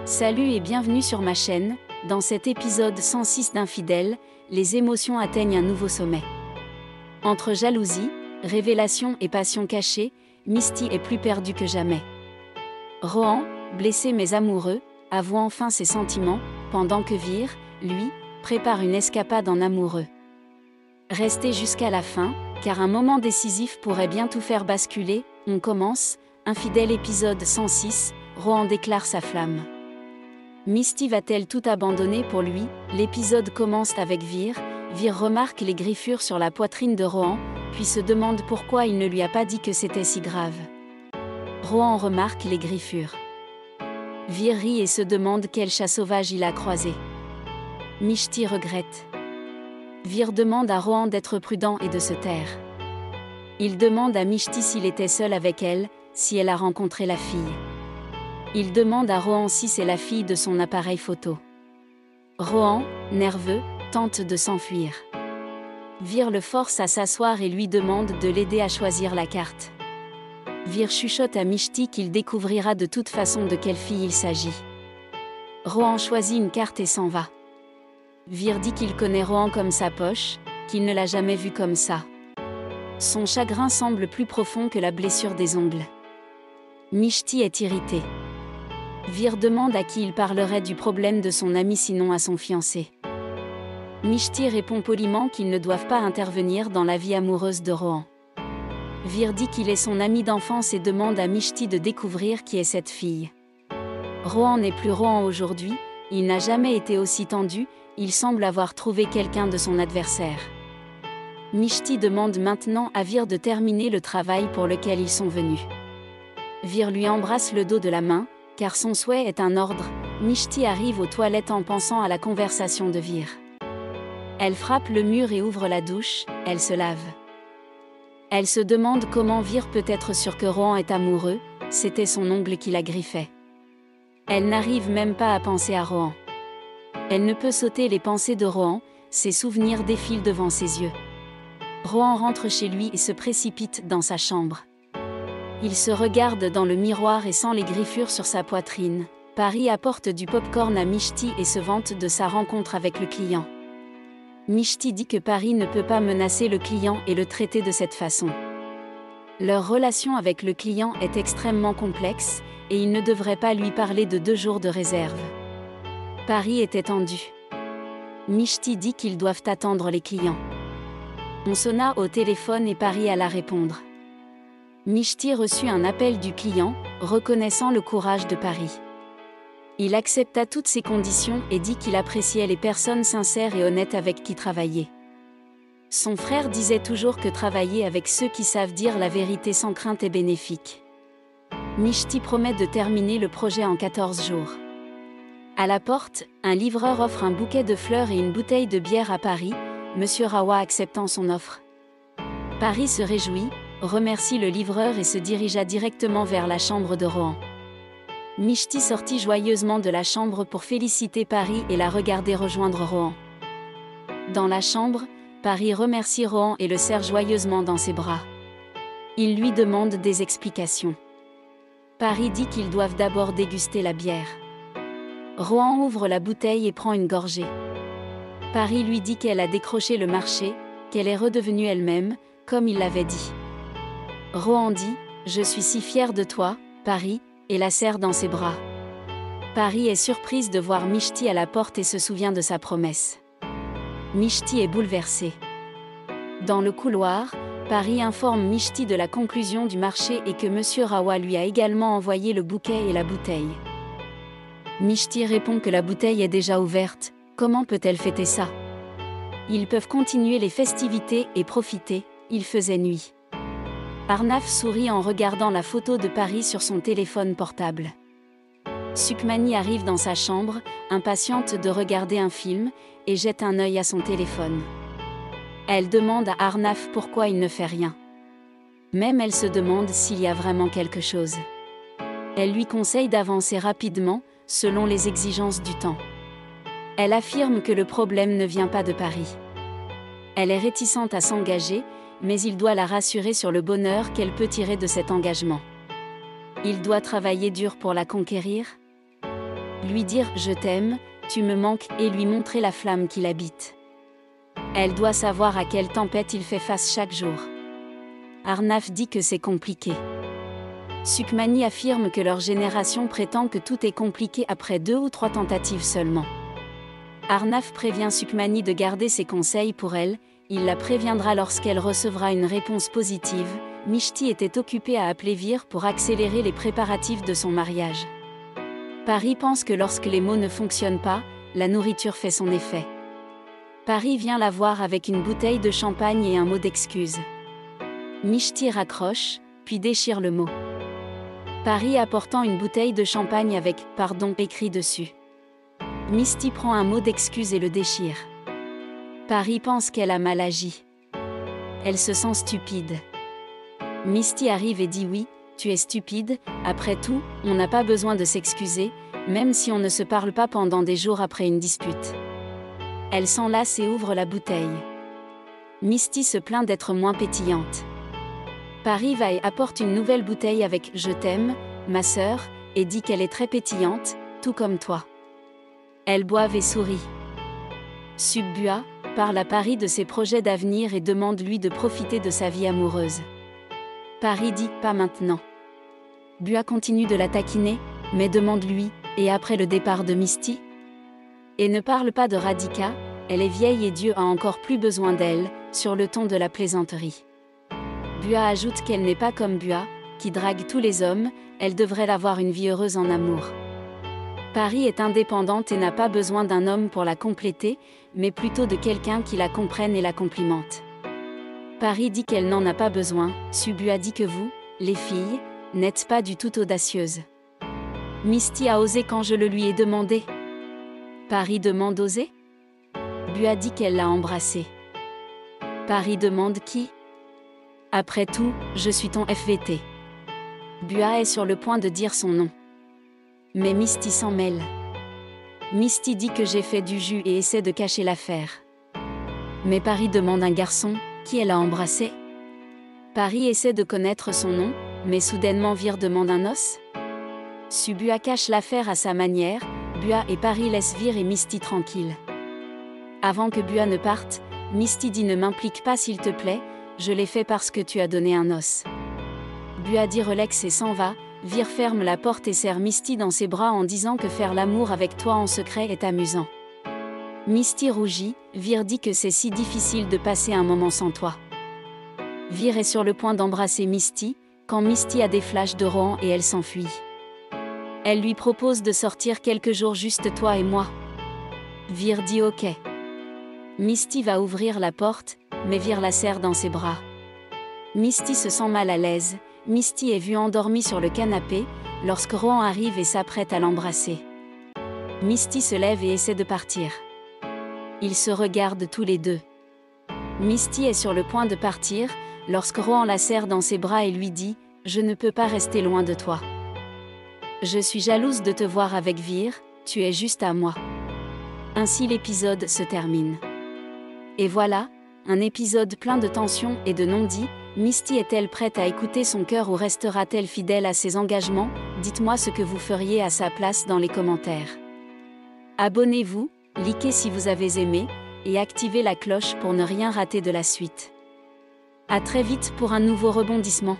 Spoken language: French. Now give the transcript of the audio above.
Salut et bienvenue sur ma chaîne. Dans cet épisode 106 d'Infidèles, les émotions atteignent un nouveau sommet. Entre jalousie, révélation et passion cachée, Misty est plus perdue que jamais. Rohan, blessé mais amoureux, avoue enfin ses sentiments, pendant que Vir, lui, prépare une escapade en amoureux. Restez jusqu'à la fin, car un moment décisif pourrait bien tout faire basculer. On commence, Infidèles épisode 106, Rohan déclare sa flamme. Misty va-t-elle tout abandonner pour lui? L'épisode commence avec Vir. Vir remarque les griffures sur la poitrine de Rohan, puis se demande pourquoi il ne lui a pas dit que c'était si grave. Rohan remarque les griffures. Vir rit et se demande quel chat sauvage il a croisé. Misty regrette. Vir demande à Rohan d'être prudent et de se taire. Il demande à Misty s'il était seul avec elle, si elle a rencontré la fille. Il demande à Rohan si c'est la fille de son appareil photo. Rohan, nerveux, tente de s'enfuir. Vir le force à s'asseoir et lui demande de l'aider à choisir la carte. Vir chuchote à Misty qu'il découvrira de toute façon de quelle fille il s'agit. Rohan choisit une carte et s'en va. Vir dit qu'il connaît Rohan comme sa poche, qu'il ne l'a jamais vu comme ça. Son chagrin semble plus profond que la blessure des ongles. Misty est irritée. Vir demande à qui il parlerait du problème de son ami sinon à son fiancé. Misty répond poliment qu'ils ne doivent pas intervenir dans la vie amoureuse de Rohan. Vir dit qu'il est son ami d'enfance et demande à Misty de découvrir qui est cette fille. Rohan n'est plus Rohan aujourd'hui, il n'a jamais été aussi tendu, il semble avoir trouvé quelqu'un de son adversaire. Misty demande maintenant à Vir de terminer le travail pour lequel ils sont venus. Vir lui embrasse le dos de la main, car son souhait est un ordre. Misty arrive aux toilettes en pensant à la conversation de Vir. Elle frappe le mur et ouvre la douche, elle se lave. Elle se demande comment Vir peut être sûre que Rohan est amoureux, c'était son ongle qui la griffait. Elle n'arrive même pas à penser à Rohan. Elle ne peut sauter les pensées de Rohan, ses souvenirs défilent devant ses yeux. Rohan rentre chez lui et se précipite dans sa chambre. Il se regarde dans le miroir et sent les griffures sur sa poitrine. Paris apporte du pop-corn à Misty et se vante de sa rencontre avec le client. Misty dit que Paris ne peut pas menacer le client et le traiter de cette façon. Leur relation avec le client est extrêmement complexe, et il ne devrait pas lui parler de 2 jours de réserve. Paris était tendu. Misty dit qu'ils doivent attendre les clients. On sonna au téléphone et Paris alla répondre. Misty reçut un appel du client, reconnaissant le courage de Paris. Il accepta toutes ses conditions et dit qu'il appréciait les personnes sincères et honnêtes avec qui travailler. Son frère disait toujours que travailler avec ceux qui savent dire la vérité sans crainte est bénéfique. Misty promet de terminer le projet en 14 jours. À la porte, un livreur offre un bouquet de fleurs et une bouteille de bière à Paris, Monsieur Rawa acceptant son offre. Paris se réjouit, remercie le livreur et se dirigea directement vers la chambre de Rohan. Misty sortit joyeusement de la chambre pour féliciter Paris et la regarder rejoindre Rohan. Dans la chambre, Paris remercie Rohan et le serre joyeusement dans ses bras. Il lui demande des explications. Paris dit qu'ils doivent d'abord déguster la bière. Rohan ouvre la bouteille et prend une gorgée. Paris lui dit qu'elle a décroché le marché, qu'elle est redevenue elle-même, comme il l'avait dit. Rohan dit « Je suis si fier de toi, Paris », et la serre dans ses bras. Paris est surprise de voir Misty à la porte et se souvient de sa promesse. Misty est bouleversée. Dans le couloir, Paris informe Misty de la conclusion du marché et que Monsieur Rawa lui a également envoyé le bouquet et la bouteille. Misty répond que la bouteille est déjà ouverte, comment peut-elle fêter ça? Ils peuvent continuer les festivités et profiter, il faisait nuit. Arnaf sourit en regardant la photo de Paris sur son téléphone portable. Sukmani arrive dans sa chambre, impatiente de regarder un film, et jette un œil à son téléphone. Elle demande à Arnaf pourquoi il ne fait rien. Même elle se demande s'il y a vraiment quelque chose. Elle lui conseille d'avancer rapidement, selon les exigences du temps. Elle affirme que le problème ne vient pas de Paris. Elle est réticente à s'engager, mais il doit la rassurer sur le bonheur qu'elle peut tirer de cet engagement. Il doit travailler dur pour la conquérir. lui dire « je t'aime, tu me manques » et lui montrer la flamme qui l'habite. Elle doit savoir à quelle tempête il fait face chaque jour. Arnaf dit que c'est compliqué. Sukmani affirme que leur génération prétend que tout est compliqué après 2 ou 3 tentatives seulement. Arnaf prévient Sukmani de garder ses conseils pour elle, il la préviendra lorsqu'elle recevra une réponse positive. Mishti était occupée à appeler Vir pour accélérer les préparatifs de son mariage. Pari pense que lorsque les mots ne fonctionnent pas, la nourriture fait son effet. Pari vient la voir avec une bouteille de champagne et un mot d'excuse. Mishti raccroche, puis déchire le mot. Pari apportant une bouteille de champagne avec « pardon » écrit dessus. Misty prend un mot d'excuse et le déchire. Pari pense qu'elle a mal agi. Elle se sent stupide. Misty arrive et dit « oui, tu es stupide, après tout, on n'a pas besoin de s'excuser, même si on ne se parle pas pendant des jours après une dispute. » Elle s'enlace et ouvre la bouteille. Misty se plaint d'être moins pétillante. Pari va et apporte une nouvelle bouteille avec « je t'aime, ma sœur » et dit qu'elle est très pétillante, tout comme toi. Elles boivent et sourient. Subbua parle à Pari de ses projets d'avenir et demande lui de profiter de sa vie amoureuse. Pari dit « pas maintenant ». Bua continue de la taquiner, mais demande lui « et après le départ de Misty ?» Et ne parle pas de Radhika, elle est vieille et Dieu a encore plus besoin d'elle, sur le ton de la plaisanterie. Bua ajoute qu'elle n'est pas comme Bua, qui drague tous les hommes, elle devrait avoir une vie heureuse en amour. Pari est indépendante et n'a pas besoin d'un homme pour la compléter, mais plutôt de quelqu'un qui la comprenne et la complimente. Pari dit qu'elle n'en a pas besoin, Subbua dit que vous, les filles, n'êtes pas du tout audacieuses. Misty a osé quand je le lui ai demandé. Pari demande oser. Bua dit qu'elle l'a embrassé. Pari demande qui. Après tout, je suis ton FVT. Bua est sur le point de dire son nom. Mais Misty s'en mêle. Misty dit que j'ai fait du jus et essaie de cacher l'affaire. Mais Pari demande un garçon, qui elle a embrassé. Pari essaie de connaître son nom, mais soudainement Vir demande un os. Subbua cache l'affaire à sa manière, Bua et Pari laissent Vir et Misty tranquilles. Avant que Bua ne parte, Misty dit ne m'implique pas s'il te plaît, je l'ai fait parce que tu as donné un os. Bua dit relax et s'en va, Vir ferme la porte et serre Misty dans ses bras en disant que faire l'amour avec toi en secret est amusant. Misty rougit, Vir dit que c'est si difficile de passer un moment sans toi. Vir est sur le point d'embrasser Misty, quand Misty a des flashs de Rohan et elle s'enfuit. Elle lui propose de sortir quelques jours juste toi et moi. Vir dit ok. Misty va ouvrir la porte, mais Vir la serre dans ses bras. Misty se sent mal à l'aise, Misty est vue endormie sur le canapé, lorsque Rohan arrive et s'apprête à l'embrasser. Misty se lève et essaie de partir. Ils se regardent tous les deux. Misty est sur le point de partir, lorsque Rohan la serre dans ses bras et lui dit « Je ne peux pas rester loin de toi. Je suis jalouse de te voir avec Vir, tu es juste à moi. » Ainsi l'épisode se termine. Et voilà, un épisode plein de tensions et de non-dits. Misty est-elle prête à écouter son cœur ou restera-t-elle fidèle à ses engagements? Dites-moi ce que vous feriez à sa place dans les commentaires. Abonnez-vous, likez si vous avez aimé, et activez la cloche pour ne rien rater de la suite. À très vite pour un nouveau rebondissement.